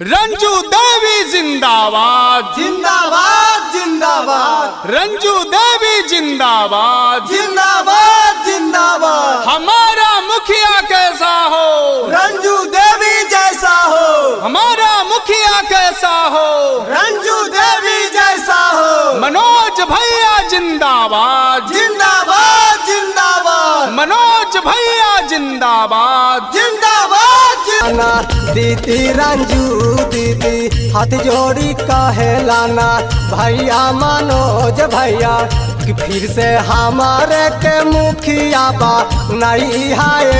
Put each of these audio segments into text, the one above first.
रंजू देवी जिंदाबाद जिंदाबाद जिंदाबाद। रंजू देवी जिंदाबाद जिंदाबाद जिंदाबाद। हमारा मुखिया कैसा हो, रंजू देवी जैसा हो। हमारा मुखिया कैसा हो, रंजू देवी जैसा हो। मनोज भैया जिंदाबाद जिंदाबाद जिंदाबाद। मनोज भैया जिंदाबाद जिंदाबाद। दीदी रंजू दीदी हाथ जोड़ी कहलाना, भैया मनोज भैया कि फिर से हमारे के मुखिया बा नहीं हाय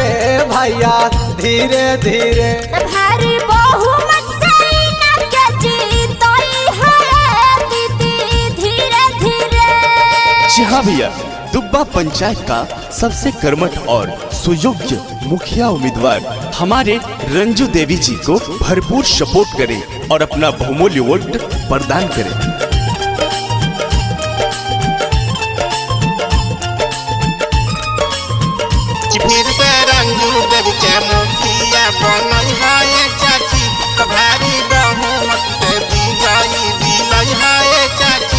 भैया। धीरे धीरे भारी बहुमत से ना के जीतोई है दीदी धीरे धीरे। जी हाँ भैया, दुब्बा पंचायत का सबसे कर्मठ और सुयोग्य मुखिया उम्मीदवार हमारे रंजू देवी जी को भरपूर सपोर्ट करें और अपना बहुमूल्य वोट प्रदान करें। फिर से रंजू देवी के मुखिया बनई है चाची, भारी बहुमत से विजयी दिलई है चाची।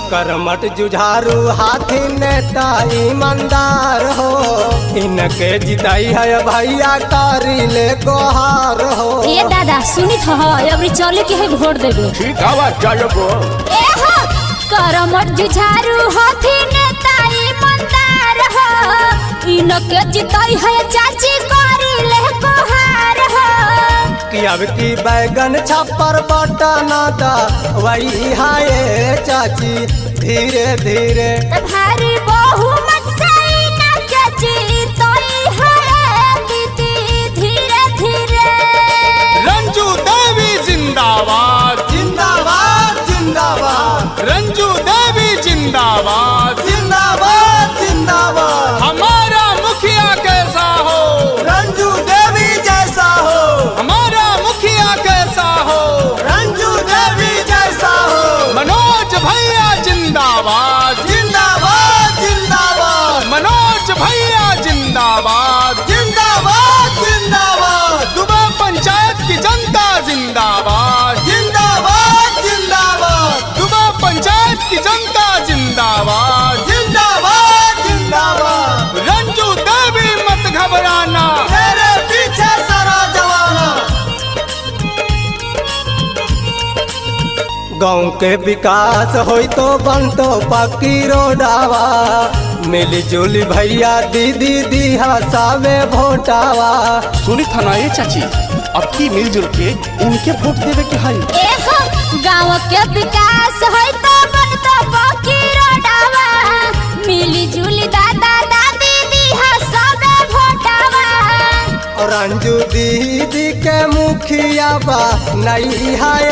करमट जुझारू हाथी नेता ईमानदार हो, इनके जिताई है भैया कारी ले गोहार हो। ए दादा सुनी था अबरी चले के है वोट देबे। ठीक है चलो। ए हो करमट जुझारू हाथी नेता ईमानदार हो, इनके जिताई है चाची कारी ले गोहार हो। कि अब की बैगन छप्पर बटना दा वही हाय चाची। धीरे धीरे भारी बहुमत से ना के जीतोई है दीदी धीरे धीरे। रंजू देवी जिंदाबाद जिंदाबाद जिंदाबाद। रंजू देवी जिंदाबाद जिंदाबाद जिंदाबाद। हमारा मुखिया कैसा हो, रंजू देवी जैसा हो। हमारा मुखिया कैसा हो, रंजू देवी जैसा हो। मनोज भैया जिंदाबाद जिंदाबाद जिंदाबाद। मनोज भैया जिंदाबाद जिंदाबाद जिंदाबाद। दुबा पंचायत की जनता जिंदाबाद जिंदाबाद जिंदाबाद। दुबा पंचायत की जनता जिंदाबाद जिंदाबाद जिंदाबाद। रंजू देवी मत घबराना, तेरे पीछे सारा जमाना। गाँव के विकास होई तो बनतो पक्की रोडावा, मिली जुली भैया दीदी दिहा सावे भोटावा। सुनी था ना ये चाची, अब की मिलजुल के इनके वोट देवे के हाई। ए हो गांव के विकास होई तो बनतो पक्की रोडावा, मिली जुली दादा दादी दिहा सबे भोटावा। और रंजू दीदी के मुखिया बा नहीं हाय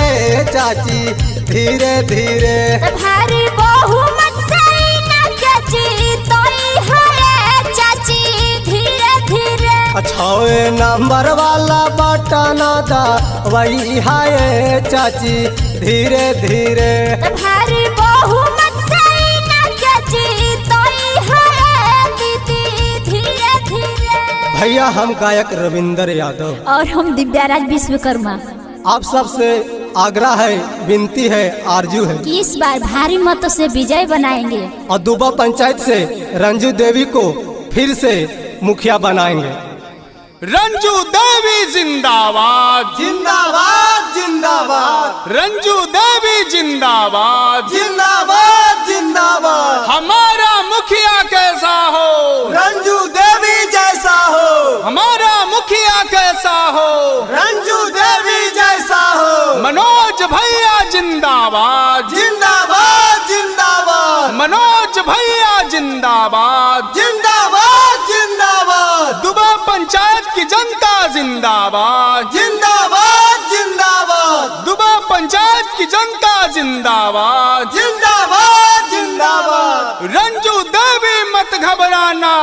चाची। धीरे धीरे भारी बहुमत से ना के जीतोई है चाची धीरे धीरे। छवे नंबर वाला बटना दा वही हाय चाची। धीरे धीरे भारी बहुमत से ना के जीतोई है दीदी धीरे धीरे। भैया हम गायक रविंदर यादव और हम दिव्याराज विश्वकर्मा आप सबसे आग्रह है, विनती है, आरजू है कि इस बार भारी मतों से विजय बनाएंगे और दुबा पंचायत से रंजू देवी को फिर से मुखिया बनाएंगे। रंजू देवी जिंदाबाद जिंदाबाद जिंदाबाद। रंजू देवी जिंदाबाद जिंदाबाद जिंदाबाद। हमारा मुखिया कैसा हो, रंजू देवी जैसा हो। हमारा मुखिया कैसा हो, रंजू देवी जैसा हो। मनोज भैया जिंदाबाद जिंदाबाद जिंदाबाद। मनोज भैया जिंदाबाद जिंदाबाद जिंदाबाद। दुबा पंचायत की जनता जिंदाबाद जिंदाबाद जिंदाबाद। दुबा पंचायत की जनता जिंदाबाद जिंदाबाद जिंदाबाद। रंजू देवी मत घबराना,